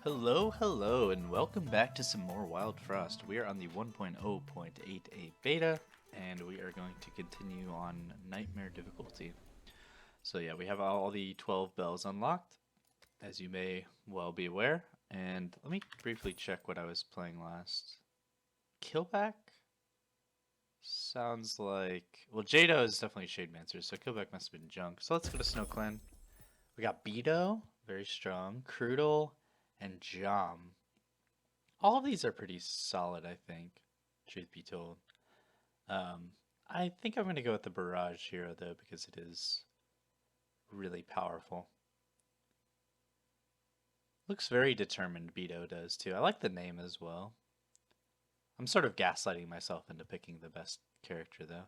Hello, and welcome back to some more Wildfrost. We are on the 1.0.88 beta, and we are going to continue on Nightmare difficulty. So yeah, we have all the 12 bells unlocked, as you may well be aware. And let me briefly check what I was playing last. Killback? Sounds like... Well, Jado is definitely Shademancer, so Killback must have been junk. So let's go to Snow Clan. We got Beto, very strong. Crudel, and Jom. All of these are pretty solid, I think, truth be told. I think I'm going to go with the Barrage Hero, though, because it is really powerful. Looks very determined, Beto does, too. I like the name as well. I'm sort of gaslighting myself into picking the best character, though.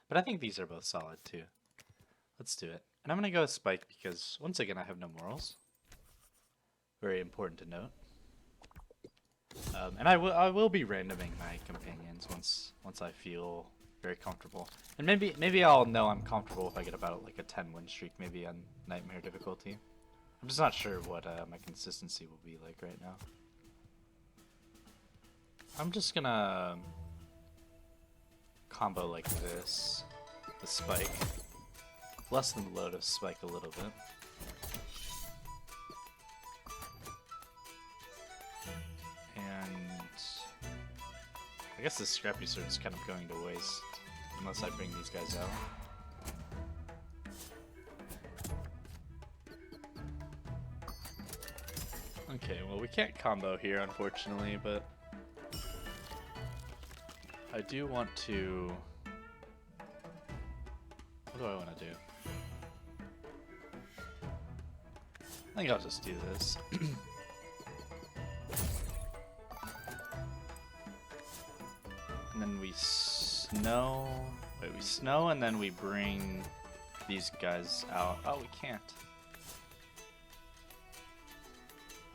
But I think these are both solid, too. Let's do it. And I'm going to go with Spike because, once again, I have no morals. Very important to note. And I will be randoming my companions once I feel very comfortable. And maybe I'll know I'm comfortable if I get about like a 10 win streak, maybe on Nightmare difficulty. I'm just not sure what my consistency will be like right now. I'm just gonna combo like this, the Spike. Less than the load of Spike a little bit. I guess this Scrappy Sword is kind of going to waste unless I bring these guys out. Okay, well we can't combo here unfortunately, but I do want to... What do I want to do? I think I'll just do this. And then we snow. Wait, we snow and then we bring these guys out. Oh, we can't.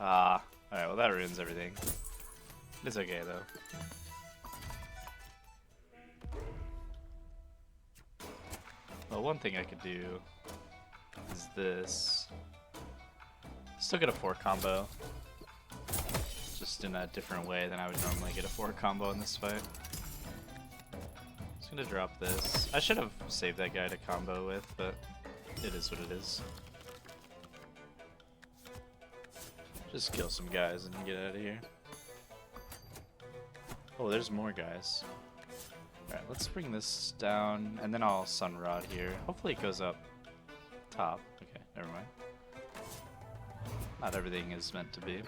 Alright, well that ruins everything. It's okay though. Well, one thing I could do is this. Still get a 4 combo. Just in a different way than I would normally get a 4 combo in this fight. Gonna drop this. I should have saved that guy to combo with, but it is what it is. Just kill some guys and get out of here. Oh, there's more guys. Alright, let's bring this down, and then I'll Sun Rod here. Hopefully it goes up top. Okay, never mind. Not everything is meant to be.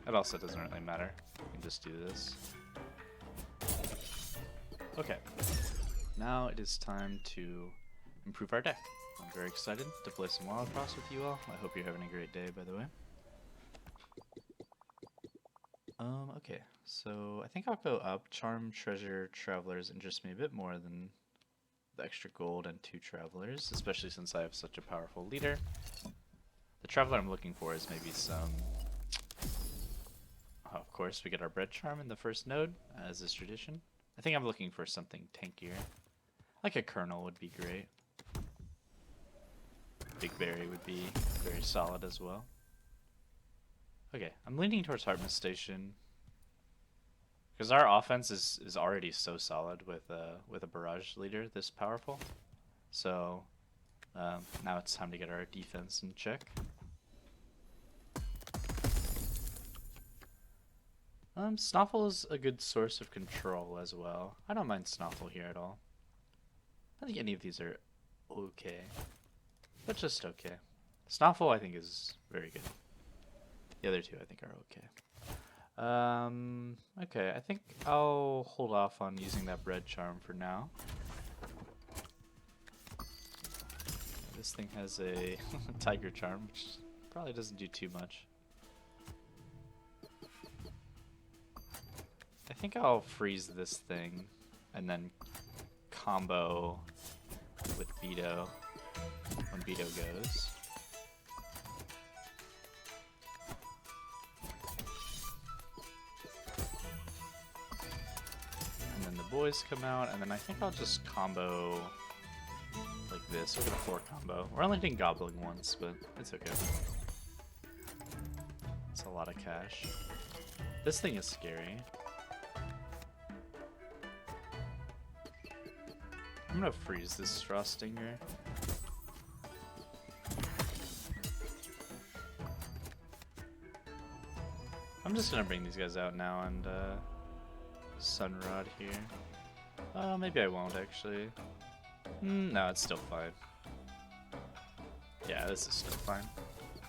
It also doesn't really matter. We can just do this. Okay, now it is time to improve our deck. I'm very excited to play some Wildfrost with you all. I hope you're having a great day, by the way. Okay, so I think I'll go up. Charm, Treasure, Travelers interest me a bit more than the extra gold and 2 Travelers, especially since I have such a powerful leader. The Traveler I'm looking for is maybe some... Oh, of course, we get our Bread Charm in the first node, as is tradition. I think I'm looking for something tankier. Like a Kernel would be great. Big Berry would be very solid as well. Okay, I'm leaning towards Harvest Station. Because our offense is already so solid with a Barrage leader this powerful. So now it's time to get our defense in check. Snoffle is a good source of control as well. I don't mind Snoffle here at all. I think any of these are okay. But just okay. Snoffle I think is very good. The other 2 I think are okay. Okay, I think I'll hold off on using that Bread Charm for now. This thing has a Tiger Charm, which probably doesn't do too much. I think I'll freeze this thing and then combo with Beto when Beto goes. And then the boys come out, and then I think I'll just combo like this. We'll get a 4 combo. We're only hitting Goblin once, but it's okay. It's a lot of cash. This thing is scary. I'm gonna freeze this Frostinger. I'm just gonna bring these guys out now and Sunrod here. Maybe I won't actually. No, it's still fine. Yeah, this is still fine.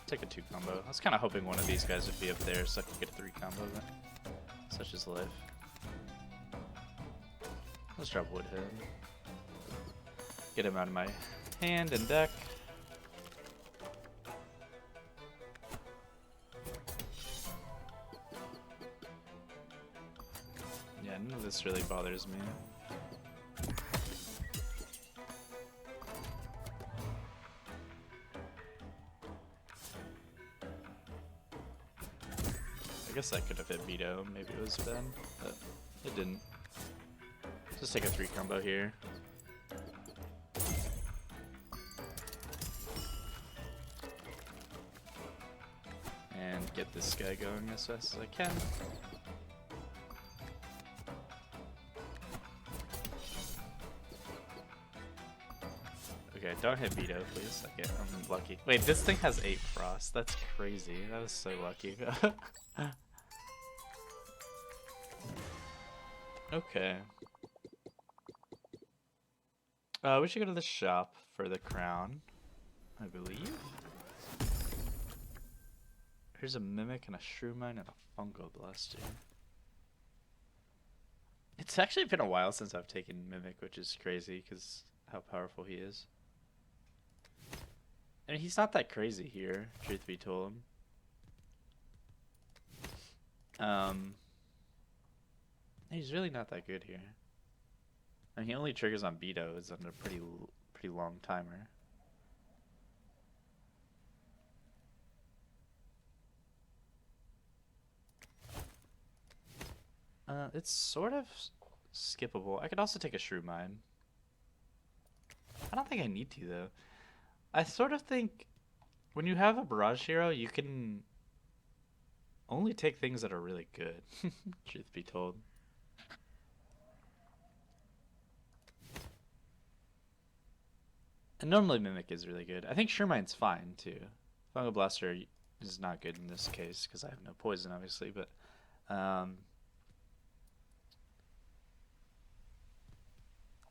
Take a 2 combo. I was kind of hoping one of these guys would be up there so I could get a 3 combo, but such is life. Let's drop Woodhead. Get him out of my hand and deck. Yeah, none of this really bothers me. I guess I could have hit Vito, maybe it was Ben, but it didn't. Just take a 3 combo here. And get this guy going as fast as I can. Okay, don't hit Vito, please. Okay, I'm lucky. Wait, this thing has 8 frost. That's crazy. That was so lucky. Okay. We should go to the shop for the crown, I believe. Here's a Mimic and a Shrewmine and a Fungo Blaster. It's actually been a while since I've taken Mimic, which is crazy because how powerful he is. I mean, he's not that crazy here, truth be told. He's really not that good here. And he only triggers on Beto is under a pretty long timer. It's sort of skippable. I could also take a Shrewmine. I don't think I need to though. I sort of think when you have a Barrage Hero, you can only take things that are really good, truth be told. And normally Mimic is really good. I think Shrewmine's fine too. Fungal Blaster is not good in this case because I have no poison obviously, but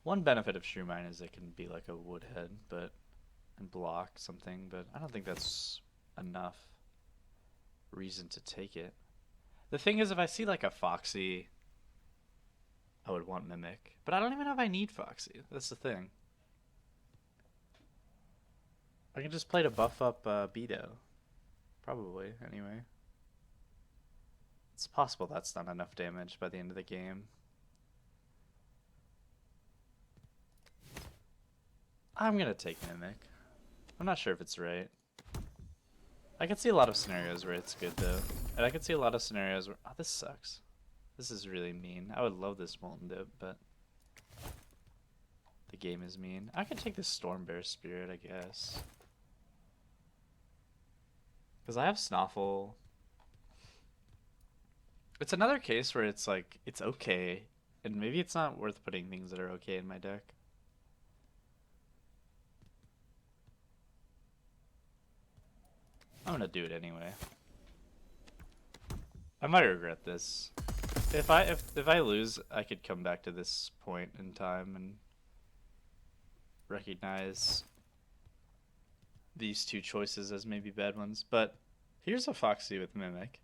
one benefit of Shrewmine is it can be like a Woodhead and block something, but I don't think that's enough reason to take it. The thing is, if I see like a Foxee, I would want Mimic, but I don't even know if I need Foxee. That's the thing. I can just play to buff up Beto. Probably, anyway. It's possible that's not enough damage by the end of the game. I'm gonna take Mimic. I'm not sure if it's right. I can see a lot of scenarios where it's good though. And I can see a lot of scenarios where... Oh, this sucks. This is really mean. I would love this Molten Dip, but... the game is mean. I could take this Stormbear Spirit, I guess. Because I have Snoffle. It's another case where it's like, it's okay. And maybe it's not worth putting things that are okay in my deck. I'm gonna do it anyway. I might regret this. If I lose, I could come back to this point in time and recognize these two choices as maybe bad ones. But here's a Foxee with Mimic.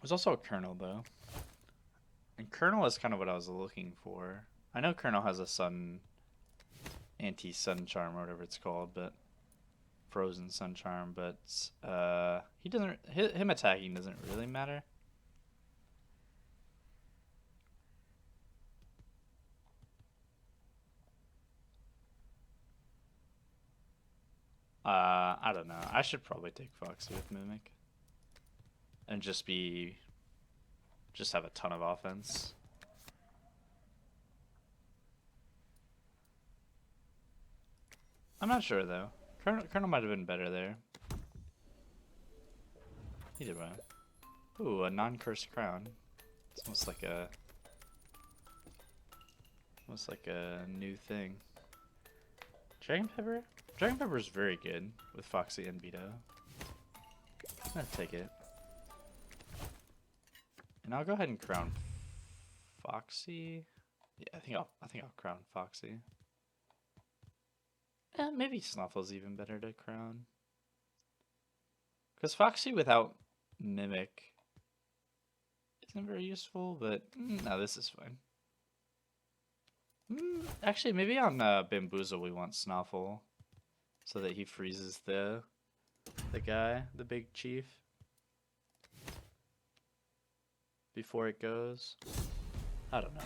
There's also a Colonel though. And Colonel is kind of what I was looking for. I know Colonel has a sun, anti-sun charm or whatever it's called, but frozen sun charm, but he doesn't, him attacking doesn't really matter. I don't know. I should probably take Foxy with Mimic. And just have a ton of offense. I'm not sure though. Colonel might have been better there. Either way. Ooh, a non-cursed crown. It's almost like a new thing. Dragon pepper? Dragon pepper is very good with Foxy and Beto. I'll take it. And I'll go ahead and crown Foxy. Yeah, I think I'll crown Foxy. Maybe Snuffle's even better to crown. Because Foxy without Mimic isn't very useful, but no, this is fine. Actually, maybe on Bamboozle we want Snuffle so that he freezes the guy, the big chief, before it goes. I don't know.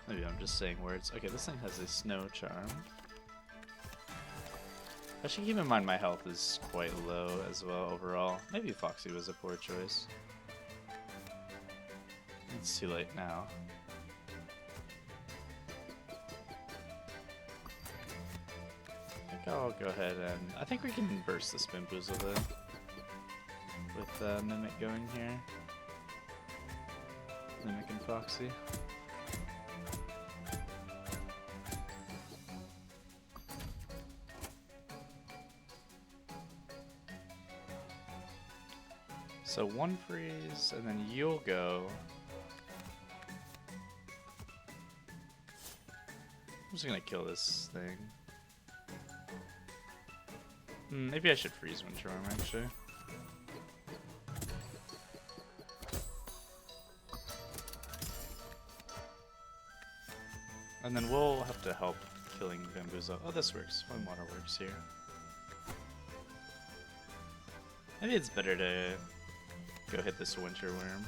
Maybe I'm just saying words. Okay, this thing has a snow charm. I should keep in mind my health is quite low as well overall. Maybe Foxy was a poor choice. It's too late now. I think I'll go ahead and... I think we can burst this Bamboozle though. With Mimic going here. Mimic and Foxy. So one freeze, and then you'll go. I'm just gonna kill this thing. Maybe I should freeze Winter Arm actually. And then we'll have to help killing Bamboozle. Oh, this works. One water works here. Maybe it's better to go hit this Winter Worm.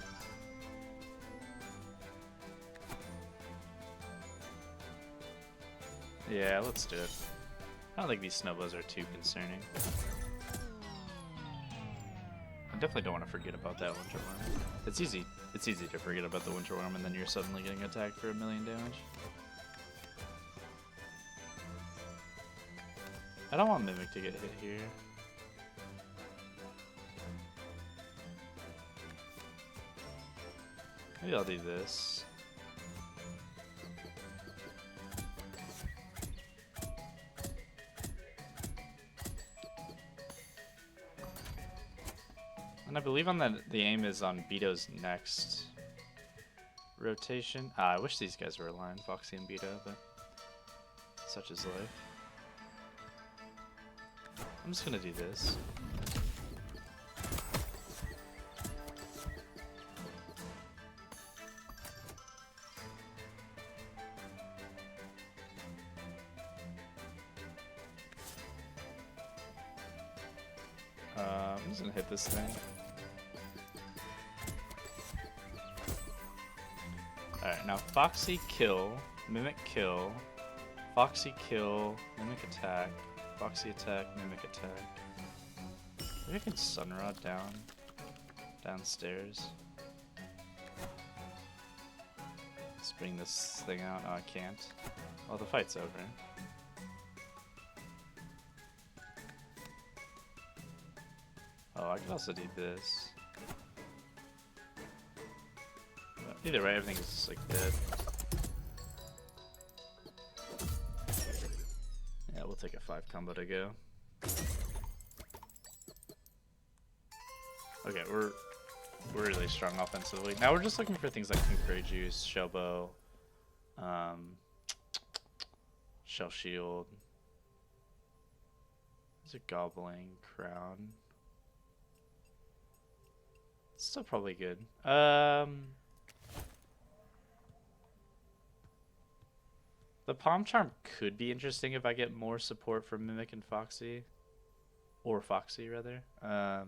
Yeah, let's do it. I don't think these snowballs are too concerning. I definitely don't want to forget about that Winter Worm. It's easy to forget about the Winter Worm and then you're suddenly getting attacked for 1,000,000 damage. I don't want Mimic to get hit here. Maybe I'll do this. And I believe on the aim is on Beto's next rotation. I wish these guys were aligned, Foxy and Beto, but such is life. I'm just gonna do this. I'm just gonna hit this thing. Alright, now Foxy kill, Mimic kill, Foxy kill, Mimic attack, Foxy attack, Mimic attack. Maybe I can Sunrod downstairs. Let's bring this thing out. Oh, I can't. Oh, the fight's over. Oh, I could also do this. But either way, everything's just like dead. Yeah, we'll take a 5 combo to go. Okay, we're really strong offensively. Now we're just looking for things like Concrete Juice, Shellbow, Shell Shield. There's a Gobbling Crown. It's still probably good. The Palm Charm could be interesting if I get more support from Mimic and Foxy. Or Foxy, rather. Because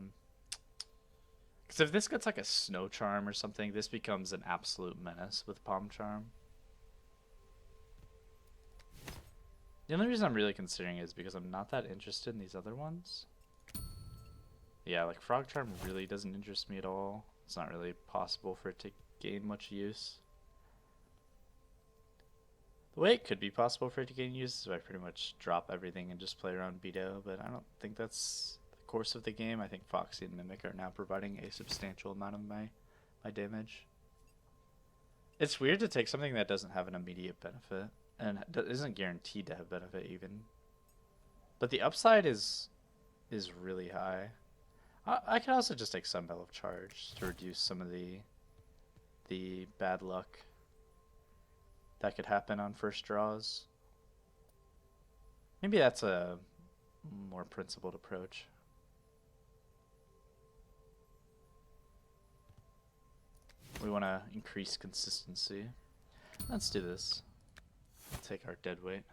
if this gets like a Snow Charm or something, this becomes an absolute menace with Palm Charm. The only reason I'm really considering it is because I'm not that interested in these other ones. Yeah, like Frog Charm really doesn't interest me at all. It's not really possible for it to gain much use. The way it could be possible for it to get used is if I pretty much drop everything and just play around Beto, but I don't think that's the course of the game. I think Foxee and Mimic are now providing a substantial amount of my damage. It's weird to take something that doesn't have an immediate benefit, and isn't guaranteed to have benefit even. But the upside is really high. I could also just take Sunbelt of Charge to reduce some of the bad luck that could happen on first draws. Maybe that's a more principled approach. We want to increase consistency. Let's do this. Take our dead weight.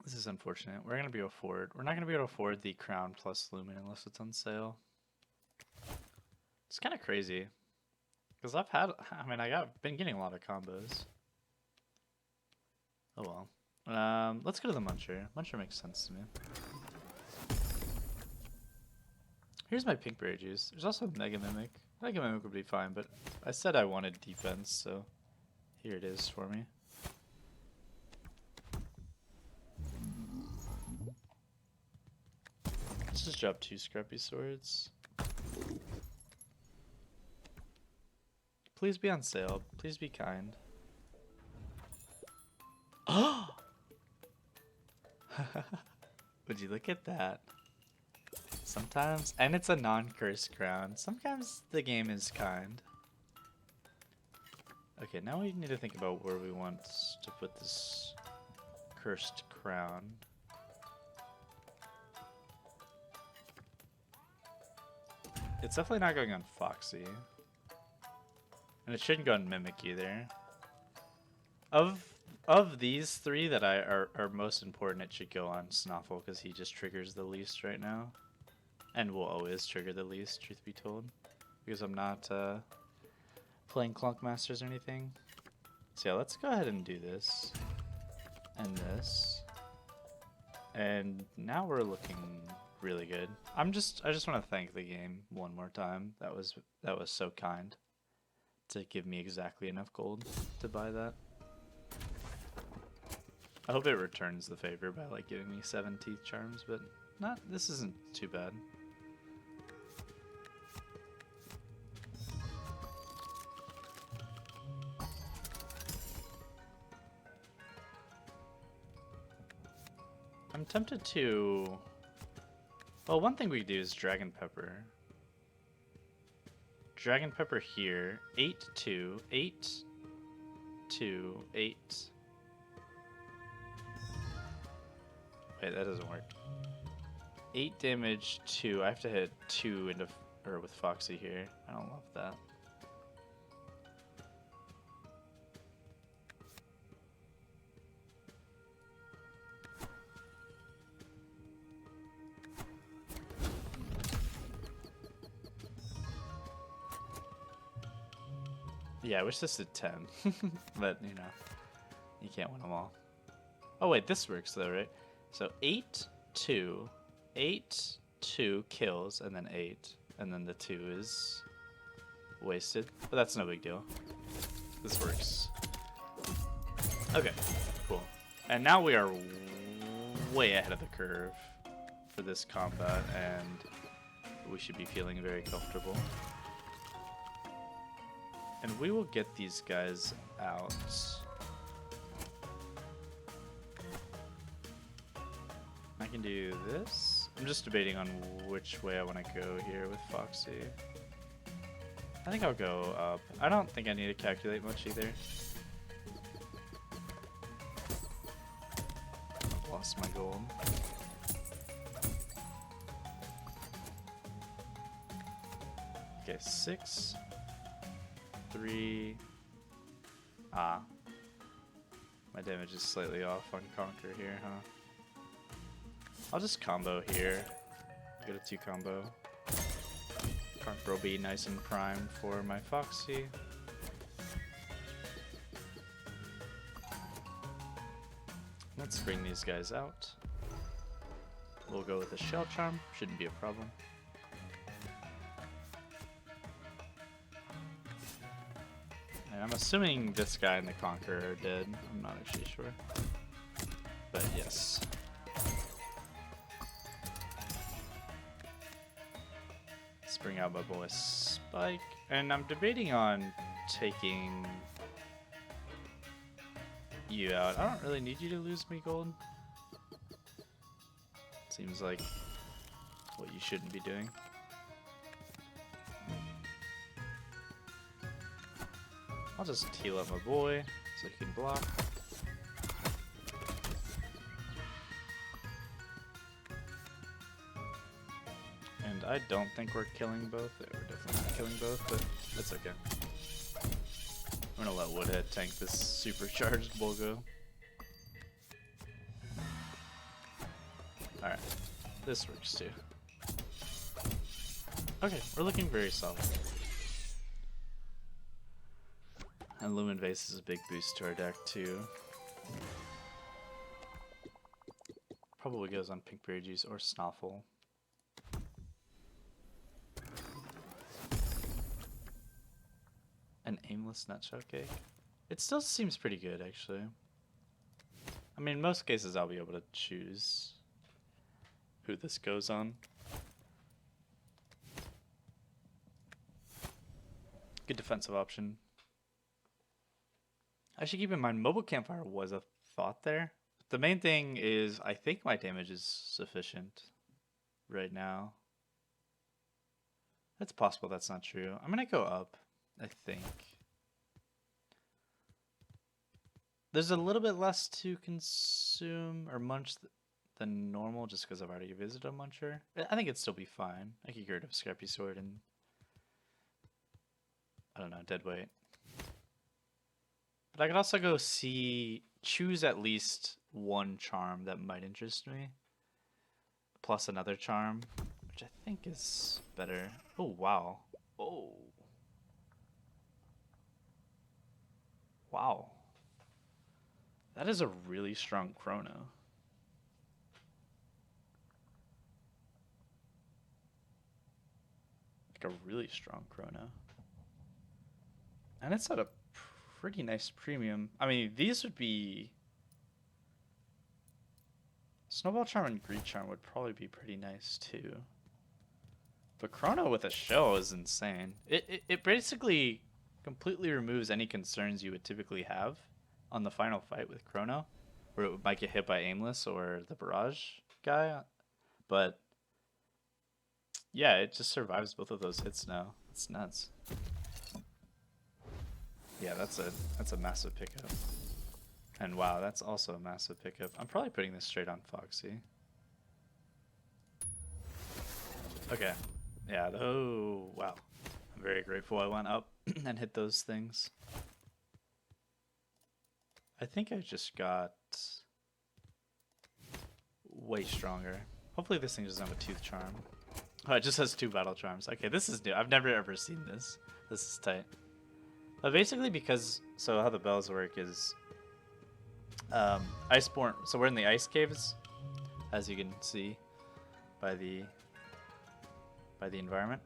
This is unfortunate. We're going to be able to afford. We're not going to be able to afford the Crown plus Lumen unless it's on sale. It's kind of crazy. Because I've been getting a lot of combos. Oh well. Let's go to the Muncher. Muncher makes sense to me. Here's my pink berry juice. There's also Mega Mimic. Mega Mimic would be fine, but I said I wanted defense, so here it is for me. Let's just drop 2 Scrappy Swords. Please be on sale. Please be kind. Oh! Would you look at that? Sometimes, and it's a non-cursed crown. Sometimes the game is kind. Okay, now we need to think about where we want to put this cursed crown. It's definitely not going on Foxee. And it shouldn't go on Mimic either. Of these 3 that are most important, it should go on Snuffle because he just triggers the least right now. And will always trigger the least, truth be told. Because I'm not playing Clunk Masters or anything. So yeah, let's go ahead and do this. And this. And now we're looking really good. I just want to thank the game one more time. That was so kind to give me exactly enough gold to buy that. I hope it returns the favor by like giving me 7 teeth charms, but this isn't too bad. I'm tempted to... Well, one thing we could do is Dragon Pepper. Dragon Pepper here. 8, 2, 8, 2, 8. Wait, that doesn't work. 8 damage, 2. I have to hit 2 with Foxee here. I don't love that. Yeah, I wish this did 10. But, you know, you can't win them all. Oh, wait, this works though, right? So 8, 2, 8, 2 kills, and then 8. And then the 2 is wasted. But that's no big deal. This works. Okay, cool. And now we are way ahead of the curve for this combat, and we should be feeling very comfortable. And we will get these guys out. I can do this. I'm just debating on which way I want to go here with Foxee. I think I'll go up. I don't think I need to calculate much either. I've lost my gold. Okay, 6, 3. Ah. My damage is slightly off on Conquer here, huh? I'll just combo here. Go to 2 combo. Conquer will be nice and primed for my Foxee. Let's bring these guys out. We'll go with a Shell Charm. Shouldn't be a problem. And I'm assuming this guy and the Conqueror are dead. I'm not actually sure. But yes. Let's bring out my boy Spike. And I'm debating on taking you out. I don't really need you to lose me gold. Seems like what you shouldn't be doing. I'll just heal up my boy so he can block. And I don't think we're killing both. We're definitely not killing both, but that's okay. I'm gonna let Woodhead tank this supercharged Bulgo. Alright, this works too. Okay, we're looking very solid. And Lumen Vase is a big boost to our deck too. Probably goes on Pinkberry Juice or Snoffle. An aimless nutshell cake? It still seems pretty good actually. I mean, in most cases I'll be able to choose who this goes on. Good defensive option. I should keep in mind, Mobile Campfire was a thought there. The main thing is, I think my damage is sufficient right now. It's possible that's not true. I'm gonna go up, I think. There's a little bit less to consume or munch than normal, just because I've already visited a muncher. I think it'd still be fine. I could get rid of Scrappy Sword and, I don't know, dead weight. But I could also go choose at least one charm that might interest me. Plus another charm, which I think is better. Oh, wow. Oh. Wow. That is a really strong Chrono. Like a really strong Chrono. And it's at a pretty nice premium. I mean, these would be... Snowball Charm and Greed Charm would probably be pretty nice too. But Chrono with a shell is insane. It basically completely removes any concerns you would typically have on the final fight with Chrono, where it might get hit by Aimless or the Barrage guy. But yeah, it just survives both of those hits now. It's nuts. Yeah, that's a massive pickup. And wow, that's also a massive pickup. I'm probably putting this straight on Foxee. Okay. Yeah, oh wow. I'm very grateful I went up and hit those things. I think I just got way stronger. Hopefully this thing doesn't have a Tooth Charm. Oh, it just has 2 Battle Charms. Okay, this is new. I've never ever seen this. This is tight. But basically because, so how the bells work is, Iceborne, so we're in the ice caves, as you can see by the environment.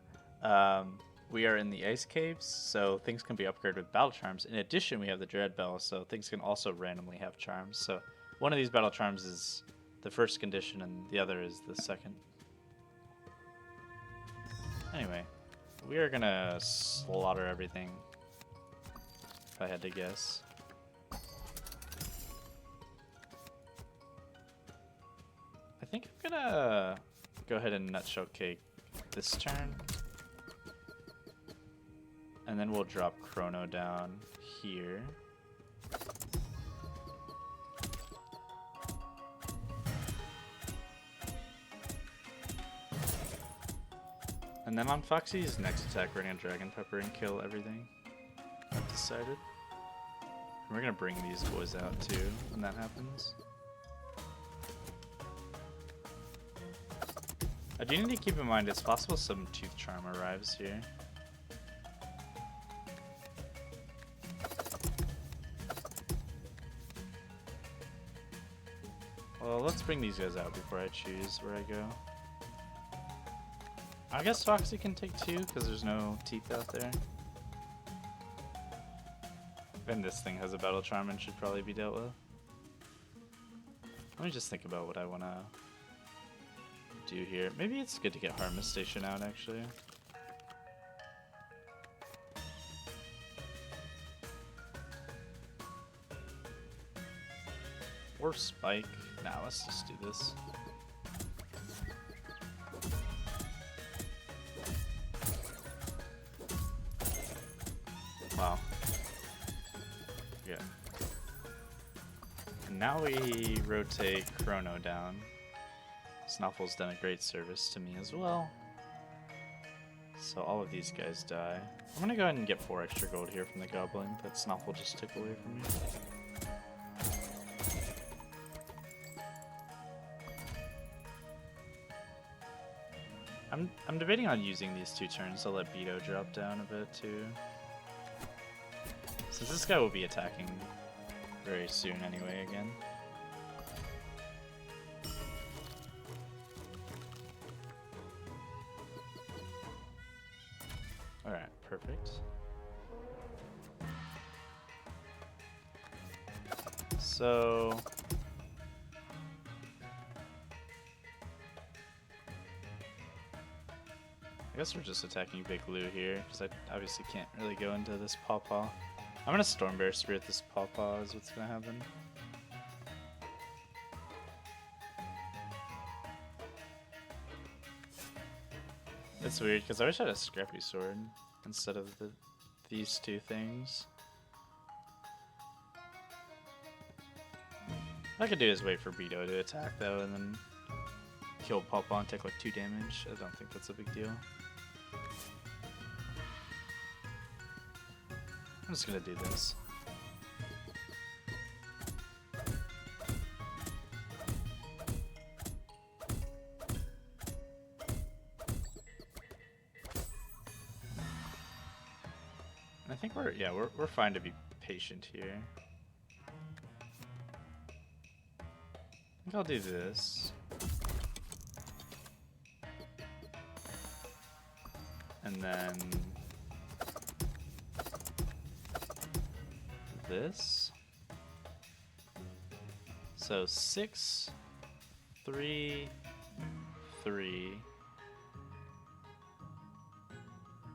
We are in the ice caves, so things can be upgraded with battle charms. In addition, we have the Dread Bell, so things can also randomly have charms. So one of these battle charms is the first condition, and the other is the second. Anyway, we are gonna slaughter everything, if I had to guess. I think I'm gonna go ahead and Nutshell Cake this turn. And then we'll drop Chrono down here. And then on Foxee's next attack, we're gonna Dragon Pepper and kill everything. I've decided. And we're gonna bring these boys out too when that happens. I do need to keep in mind it's possible some Tooth Charm arrives here. Well, let's bring these guys out before I choose where I go. I guess Foxee can take 2 because there's no teeth out there. And this thing has a battle charm and should probably be dealt with. Let me just think about what I want to do here. Maybe it's good to get Harvest Station out, actually. Or Spike. Nah, let's just do this. Wow. Yeah. And now we rotate Chrono down. Snuffle's done a great service to me as well. So all of these guys die. I'm gonna go ahead and get 4 extra gold here from the Goblin that Snuffle just took away from me. I'm debating on using these 2 turns to let Beto drop down a bit too. Since this guy will be attacking very soon anyway again. Alright, perfect. So I guess we're just attacking Big Lou here, because I obviously can't really go into this Pawpaw. I'm gonna Storm Bear Spirit this Pawpaw is what's gonna happen. It's weird, because I wish I had a Scrappy Sword instead of these 2 things. What I could do is wait for Beto to attack though, and then kill Pawpaw and take like 2 damage. I don't think that's a big deal. I'm just gonna do this. And I think we're fine to be patient here. I think I'll do this. And then this. So 6, 3, 3.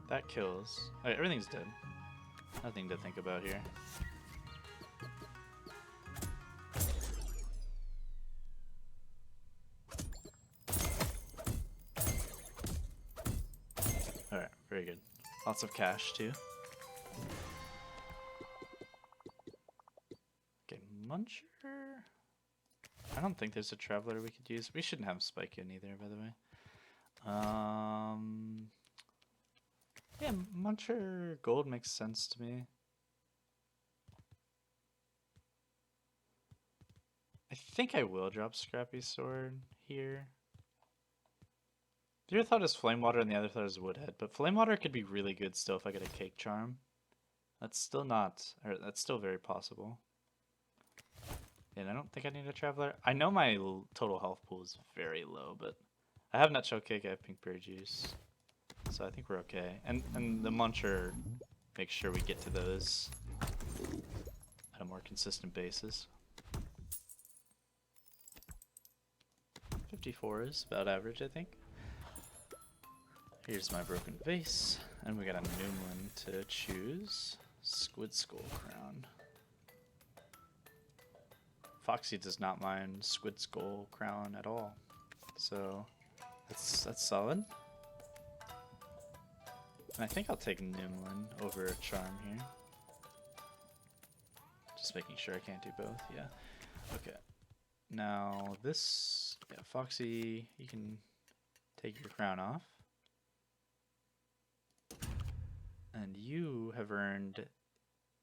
That kills. Okay, everything's dead. Nothing to think about here. Alright, very good. Lots of cash too. Okay, Muncher. I don't think there's a Traveler we could use. We shouldn't have Spike in either, by the way. Yeah, Muncher Gold makes sense to me. I think I will drop Scrappy Sword here. The other thought is Flame Water and the other thought is Woodhead, but Flame Water could be really good still if I get a Cake Charm. That's still that's still very possible. And I don't think I need a Traveler. I know my total health pool is very low, but I have Nutshell Cake, I have Pinkberry Juice. So I think we're okay. And the Muncher makes sure we get to those at a more consistent basis. 54 is about average, I think. Here's my Broken Vase, and we got a new one to choose. Squid Skull Crown. Foxee does not mind Squid Skull Crown at all, so that's solid. And I think I'll take Nimlin over Charm here. Just making sure I can't do both, yeah. Okay. Now this, yeah, Foxee, you can take your crown off. And you have earned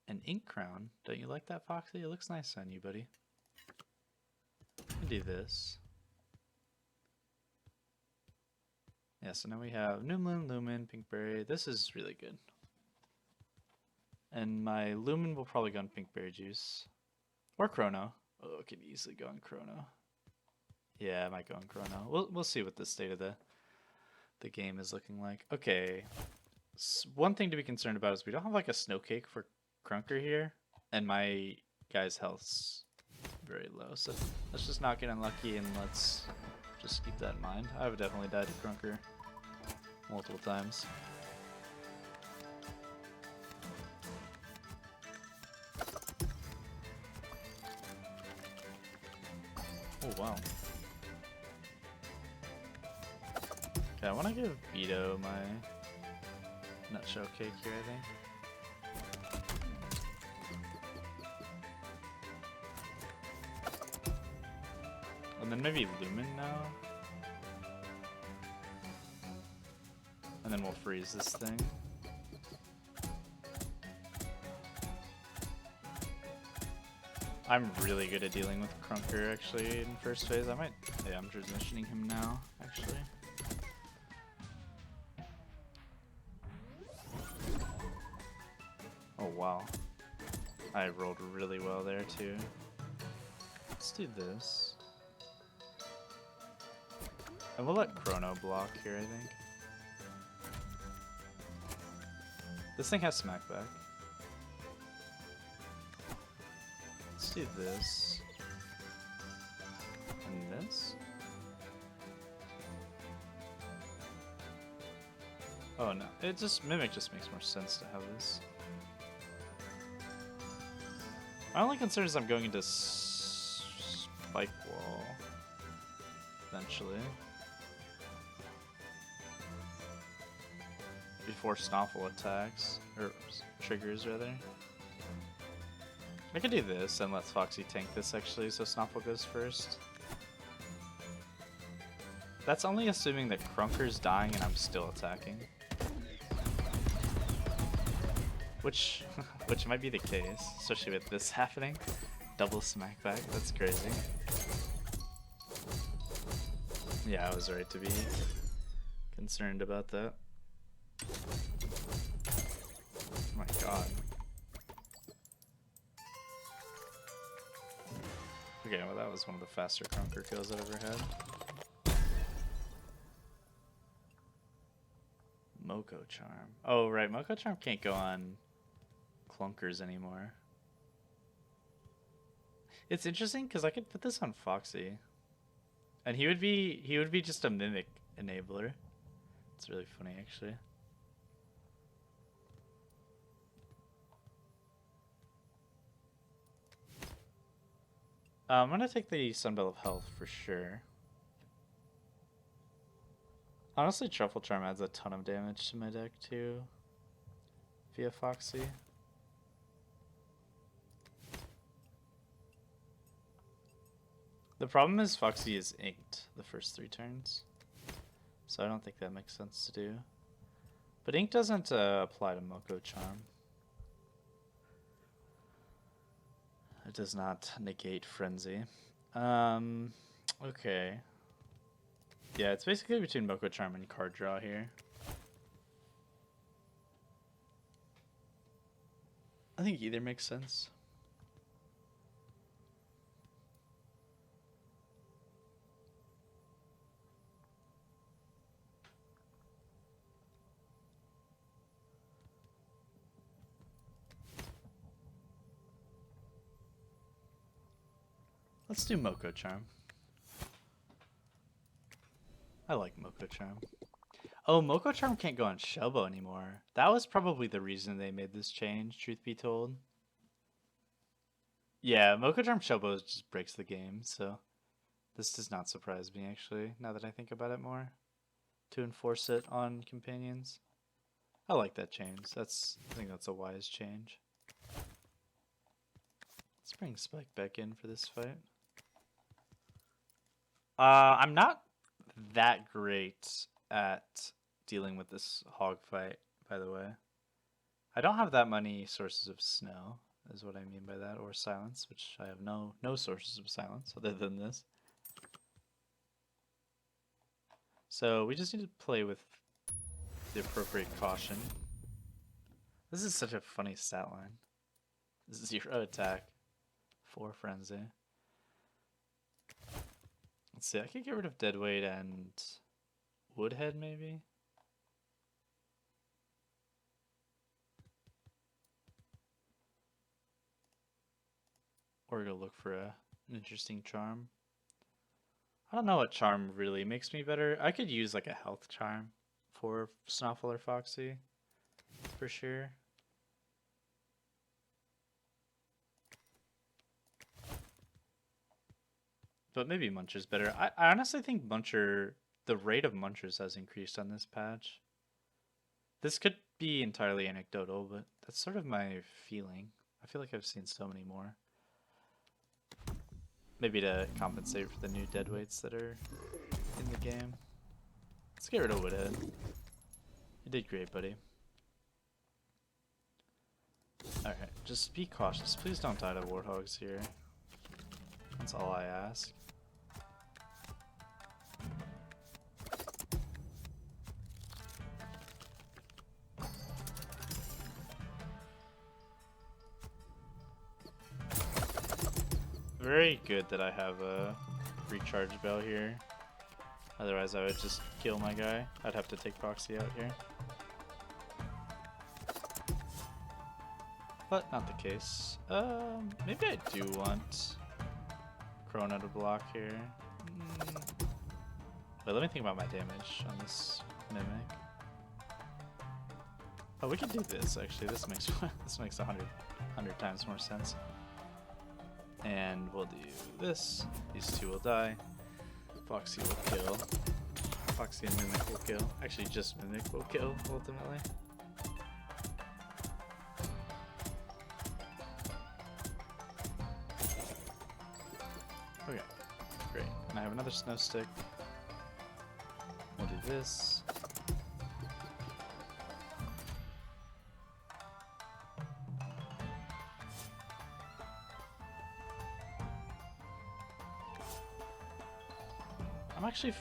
an ink crown. Don't you like that, Foxee? It looks nice on you, buddy. Do this. Yeah, so now we have Nimlin, Lumen, Pinkberry. This is really good. And my Lumen will probably go on Pinkberry Juice. Or Chrono. Oh, it could easily go on Chrono. Yeah, it might go on Chrono. We'll see what the state of the game is looking like. Okay. One thing to be concerned about is we don't have like a Snow Cake for Crunker here. And my guy's health's very low, so let's just not get unlucky and let's just keep that in mind. I would definitely die to Crunker multiple times. Oh wow. Okay, I want to give Beto my nutshell cake here, I think. And then maybe Lumen now. And then we'll freeze this thing. I'm really good at dealing with Crunker actually in first phase. I might, yeah, I'm transitioning him now actually. Oh wow. I rolled really well there too. Let's do this. And we'll let Chrono block here, I think. This thing has smackback. Let's do this. And this. Oh no, it just, Mimic just makes more sense to have this. My only concern is I'm going into Spike Wall eventually. Before Snuffle attacks, or triggers rather. I could do this and let Foxee tank this actually, so Snuffle goes first. That's only assuming that Crunker's dying and I'm still attacking. Which might be the case, especially with this happening. Double smackback, that's crazy. Yeah, I was right to be concerned about that. Oh my god. Okay, well that was one of the faster Crunker kills I've ever had. Moko Charm. Oh right, Moko Charm can't go on clunkers anymore. It's interesting because I could put this on Foxee. And he would be just a Mimic enabler. It's really funny actually. I'm gonna take the Sunbelt of Health for sure. Honestly, Truffle Charm adds a ton of damage to my deck too, via Foxee. The problem is Foxee is inked the first 3 turns, so I don't think that makes sense to do. But ink doesn't apply to Moko Charm. It does not negate Frenzy. Okay. Yeah, it's basically between Moko Charm and card draw here. I think either makes sense. Let's do Moko Charm. I like Moko Charm. Oh, Moko Charm can't go on Shelbo anymore. That was probably the reason they made this change, truth be told. Yeah, Moko Charm Shelbo just breaks the game, so this does not surprise me actually, now that I think about it more. To enforce it on companions. I like that change. I think that's a wise change. Let's bring Spike back in for this fight. I'm not that great at dealing with this hog fight, by the way. I don't have that many sources of snow, is what I mean by that, or silence, which I have no sources of silence other than this. So we just need to play with the appropriate caution. This is such a funny stat line. 0 attack, 4 frenzy. Let's see, I could get rid of Deadweight and Woodhead maybe? Or go look for an interesting charm. I don't know what charm really makes me better. I could use like a health charm for Snuffle or Foxy, for sure. But maybe Muncher's better. I honestly think Muncher, the rate of Munchers has increased on this patch. This could be entirely anecdotal, but that's sort of my feeling. I feel like I've seen so many more. Maybe to compensate for the new deadweights that are in the game. Let's get rid of Woodhead. You did great, buddy. Alright, just be cautious. Please don't die to Warthogs here. That's all I ask. Very good that I have a recharge bell here. Otherwise I would just kill my guy. I'd have to take Foxee out here. But not the case. Maybe I do want Chrono to block here. But let me think about my damage on this Mimic. Oh, we could do this actually. This makes this makes 100 times more sense. And we'll do this. These two will die. Foxee will kill. Foxee and Mimic will kill. Actually, just Mimic will kill, ultimately. Okay, great. And I have another snow stick. We'll do this. I'm actually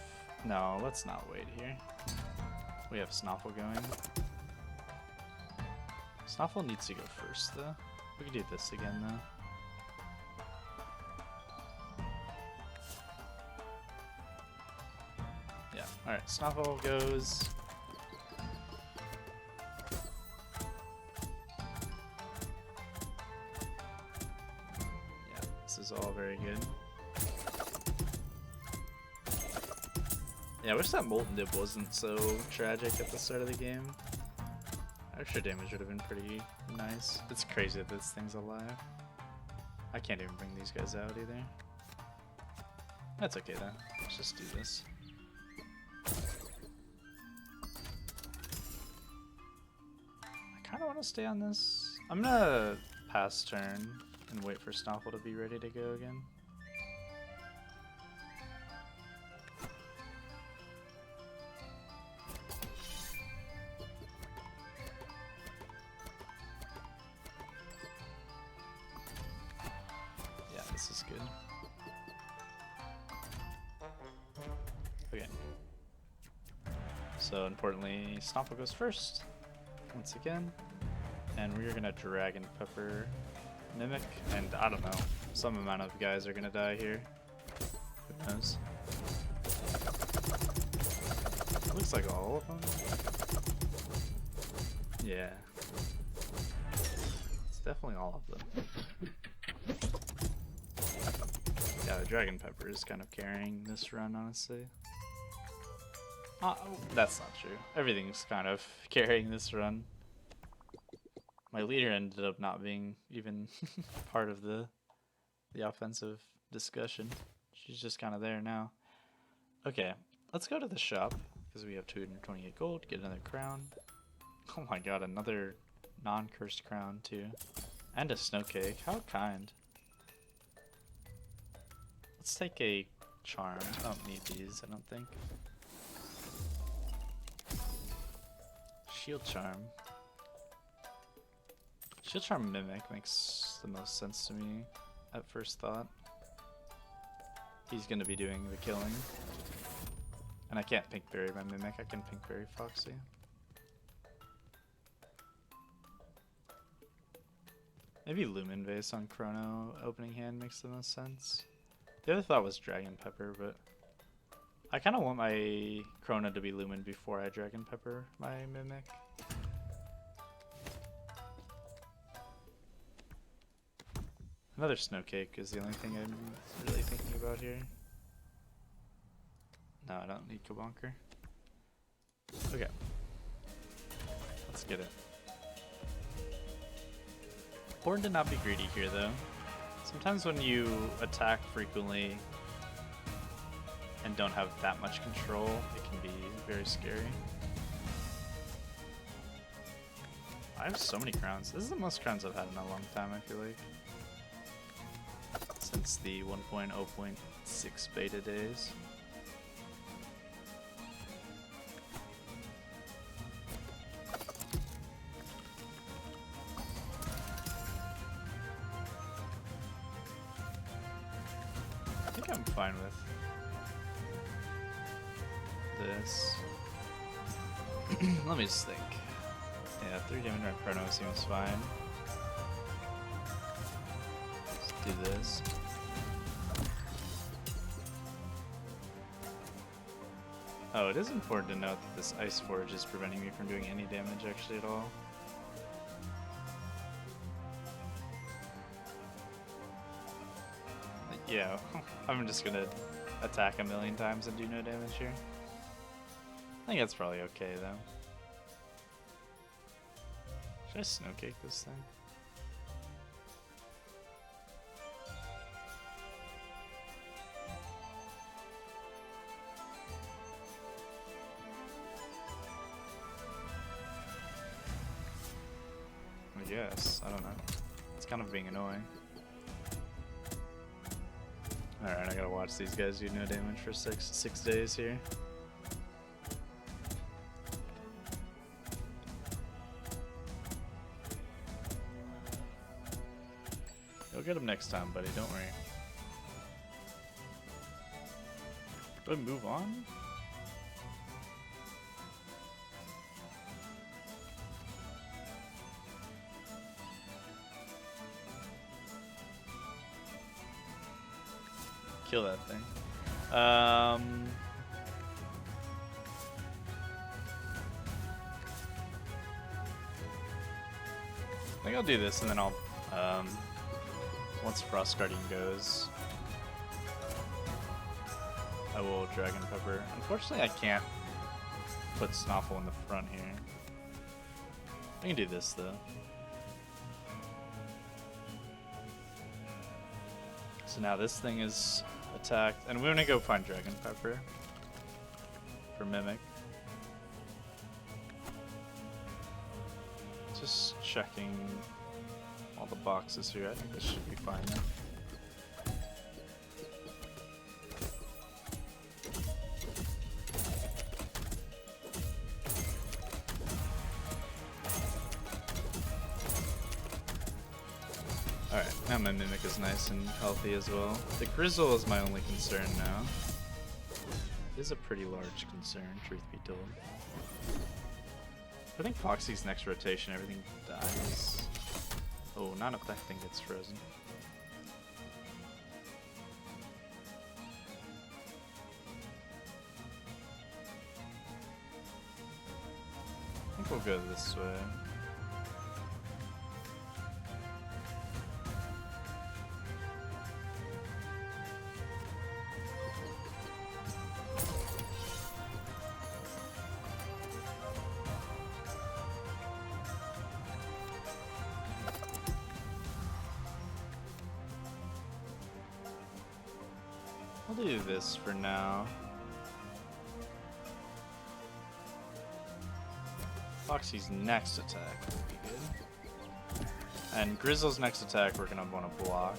no, let's not wait here. We have Snuffle going. Snuffle needs to go first though. We can do this again though. Yeah, alright, Snuffle goes. Yeah, this is all very good. Yeah, I wish that Molten Dip wasn't so tragic at the start of the game. Extra damage would have been pretty nice. It's crazy that this thing's alive. I can't even bring these guys out either. That's okay then. Let's just do this. I kind of want to stay on this. I'm gonna pass turn and wait for Snuffle to be ready to go again. This is good. Okay. So importantly, Snuffle goes first, once again. And we're gonna Dragon Pepper Mimic, and I don't know, some amount of guys are gonna die here. Who knows? Looks like all of them. Yeah. It's definitely all of them. Yeah, the Dragon Pepper is kind of carrying this run, honestly. That's not true. Everything's kind of carrying this run. My leader ended up not being even part of the offensive discussion. She's just kind of there now. Okay, let's go to the shop, because we have 228 gold, get another crown. Oh my god, another non-cursed crown too. And a snow cake, how kind. Let's take a charm. I don't need these, I don't think. Shield charm. Shield charm Mimic makes the most sense to me at first thought. He's gonna be doing the killing. And I can't Pinkberry my Mimic, I can Pinkberry Foxy. Maybe Lumen Vase on Chrono opening hand makes the most sense. The other thought was Dragon Pepper, but I kind of want my Chrono to be Lumen before I Dragon Pepper my Mimic. Another snow cake is the only thing I'm really thinking about here. No, I don't need Kabonker. Okay. Let's get it. Important to not be greedy here, though. Sometimes when you attack frequently and don't have that much control, it can be very scary. I have so many crowns. This is the most crowns I've had in a long time, I feel like. Since the 1.0.6 beta days. I think I'm fine with this. Let me just think. Yeah, 3 damage on Chrono seems fine. Let's do this. Oh, it is important to note that this Ice Forge is preventing me from doing any damage actually at all. Yeah, I'm just gonna attack a million times and do no damage here. I think that's probably okay though. Should I snowcake this thing? I guess. I don't know. It's kind of being annoying. Alright, I gotta watch these guys do no damage for six days here. You'll get him next time, buddy, don't worry. Do I move on? Kill that thing. I think I'll do this and then I'll once Frost Guardian goes, I will Dragon Pepper. Unfortunately, I can't put Snoffle in the front here. I can do this though. So now this thing is attacked, and we're gonna go find Dragon Pepper for Mimic. Just checking all the boxes here. I think this should be fine now. Alright, now my Mimic is nice and healthy as well. The Grizzle is my only concern now. It is a pretty large concern, truth be told. I think Foxee's next rotation, everything dies. Oh, not if that thing gets frozen. I think we'll go this way. I'll do this for now. Foxee's next attack will be good. And Grizzle's next attack we're gonna want to block.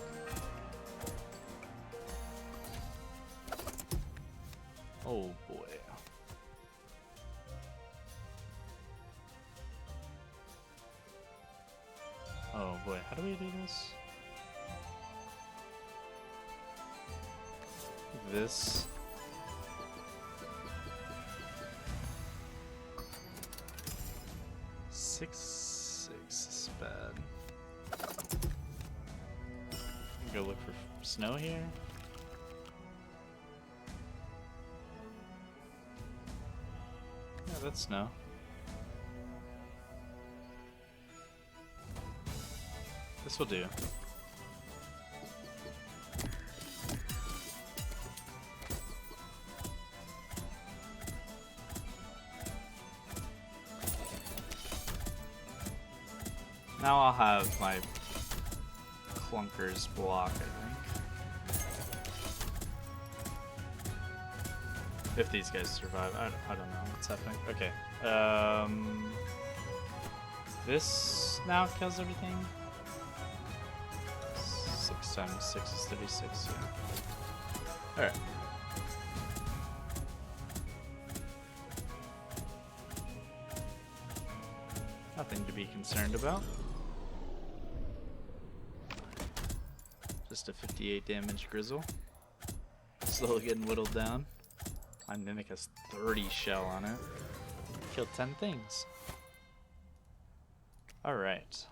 Oh boy. Oh boy, how do we do this? This. Six is bad. Go look for snow here. Yeah, that's snow. This will do. Now I'll have my clunkers block, I think. If these guys survive, I don't know what's happening. Okay. This now kills everything. 6 times 6 is 36, yeah. Alright. Nothing to be concerned about. Just a 58 damage Grizzle. Slowly getting whittled down. My Mimic has 30 shell on it. Killed 10 things. Alright.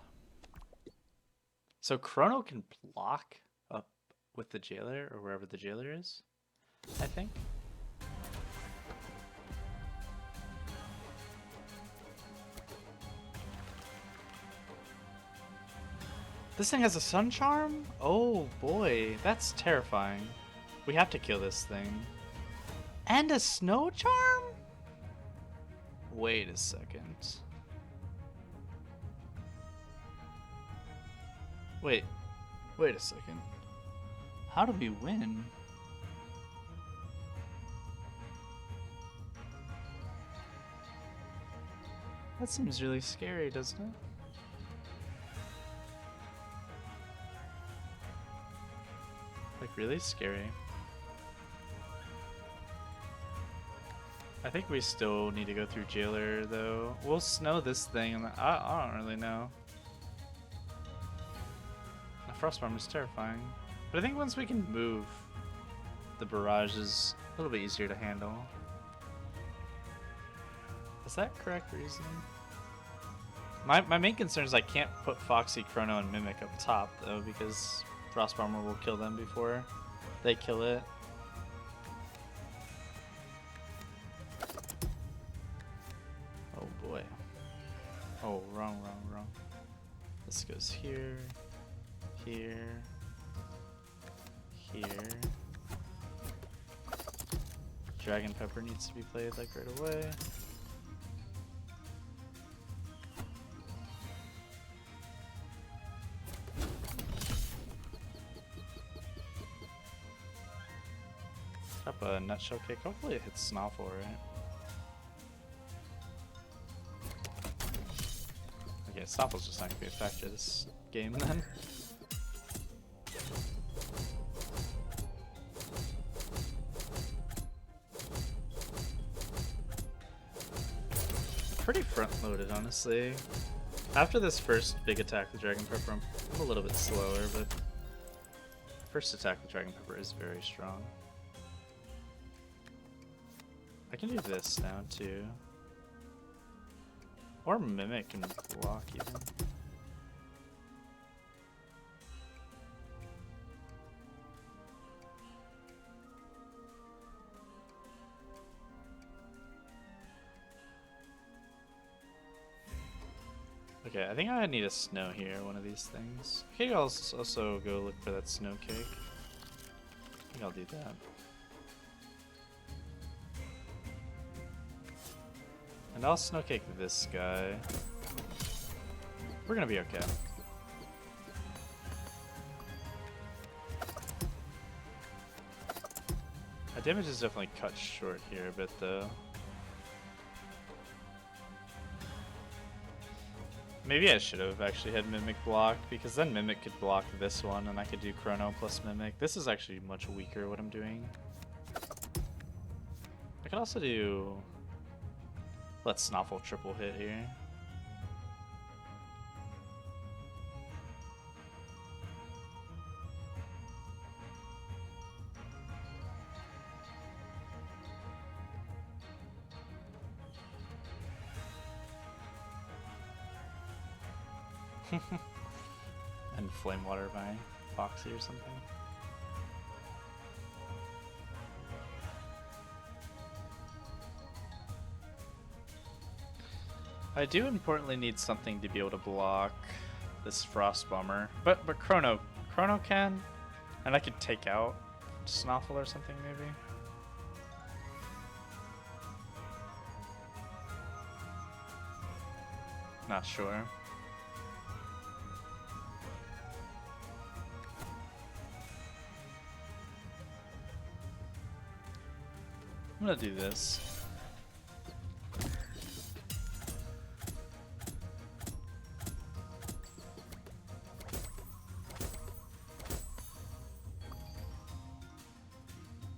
So Chrono can block up with the Jailer, or wherever the Jailer is, I think. This thing has a Sun Charm? Oh boy, that's terrifying. We have to kill this thing. And a Snow Charm? Wait a second. Wait a second. How do we win? That seems really scary, doesn't it? Like, really scary. I think we still need to go through Jailer, though. We'll snow this thing, and I don't really know. The Frostbomb is terrifying. But I think once we can move, the barrage is a little bit easier to handle. Is that correct reasoning? My main concern is I can't put Foxee, Chrono, and Mimic up top, though, because Frostbomber will kill them before they kill it. Oh boy. Oh, wrong. This goes here, here, here. Dragon Pepper needs to be played like right away. Up a Nutshell Kick. Hopefully it hits Snoffle, right? Okay, Snoffle's just not gonna be a factor this game then. Pretty front-loaded, honestly. After this first big attack with Dragon Pepper, I'm a little bit slower, but first attack with Dragon Pepper is very strong. I can do this now too. Or Mimic and block even. Okay, I think I need a snow here, one of these things. Okay, I'll also go look for that snow cake. I think I'll do that. And I'll snowcake this guy. We're gonna be okay. My damage is definitely cut short here a bit though. Maybe I should have actually had Mimic blocked, because then Mimic could block this one and I could do Chrono plus Mimic. This is actually much weaker what I'm doing. I could also do... let Snoffle triple hit here. And Flame Water by Foxee or something. I do importantly need something to be able to block this Frost Bomber, but Chrono can, and I could take out Snoffle or something maybe. Not sure. I'm gonna do this.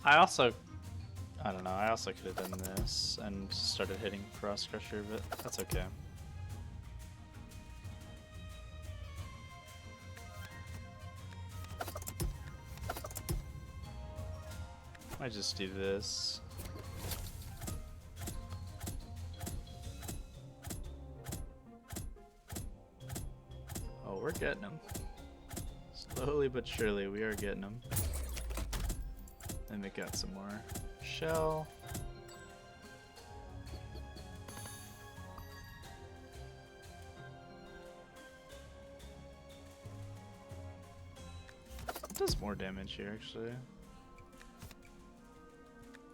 I don't know, I also could have done this and started hitting Frost Crusher, but that's okay. I just do this. Oh, we're getting them. Slowly but surely, we are getting them. And we got some more shell. It does more damage here, actually.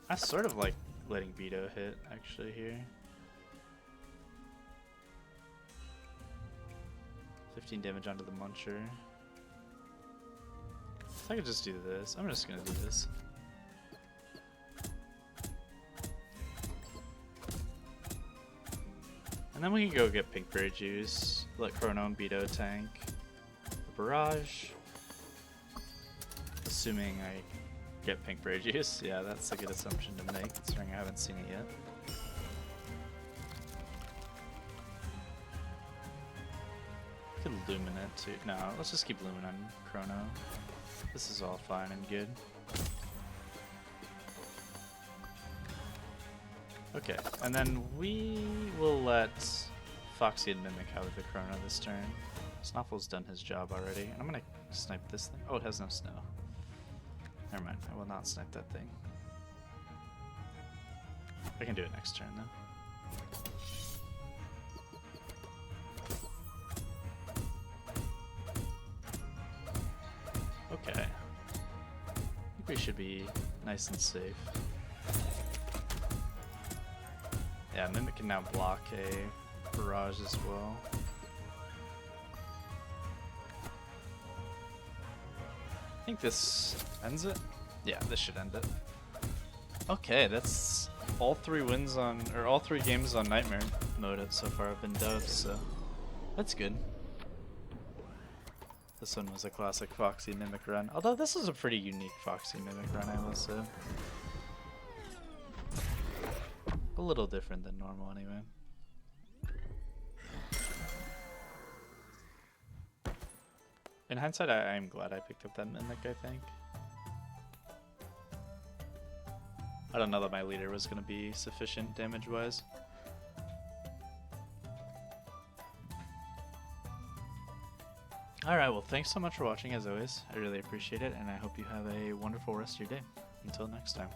I sort of like letting Beto hit, actually, here. 15 damage onto the Muncher. I could just do this. I'm just gonna do this. And then we can go get Pinkberry Juice, let Chrono and Beto tank the barrage. Assuming I get Pinkberry Juice. Yeah, that's a good assumption to make, considering I haven't seen it yet. Could Lumin it too. No, let's just keep Lumin on Chrono. This is all fine and good. Okay, and then we will let Foxee and Mimic have the Chrono this turn. Snuffle's done his job already, and I'm gonna snipe this thing. Oh, it has no snow. Never mind, I will not snipe that thing. I can do it next turn though. Okay. I think we should be nice and safe. Yeah, Mimic can now block a barrage as well. I think this ends it. Yeah, this should end it. Okay, that's all 3 wins on, or all 3 games on Nightmare mode so far have been dubs, so that's good. This one was a classic Foxee Mimic run, although this is a pretty unique Foxee Mimic run, I will say. A little different than normal anyway. In hindsight, I am glad I picked up that Mimic, I think. I don't know that my leader was going to be sufficient damage-wise. Alright, well thanks so much for watching as always. I really appreciate it, and I hope you have a wonderful rest of your day. Until next time.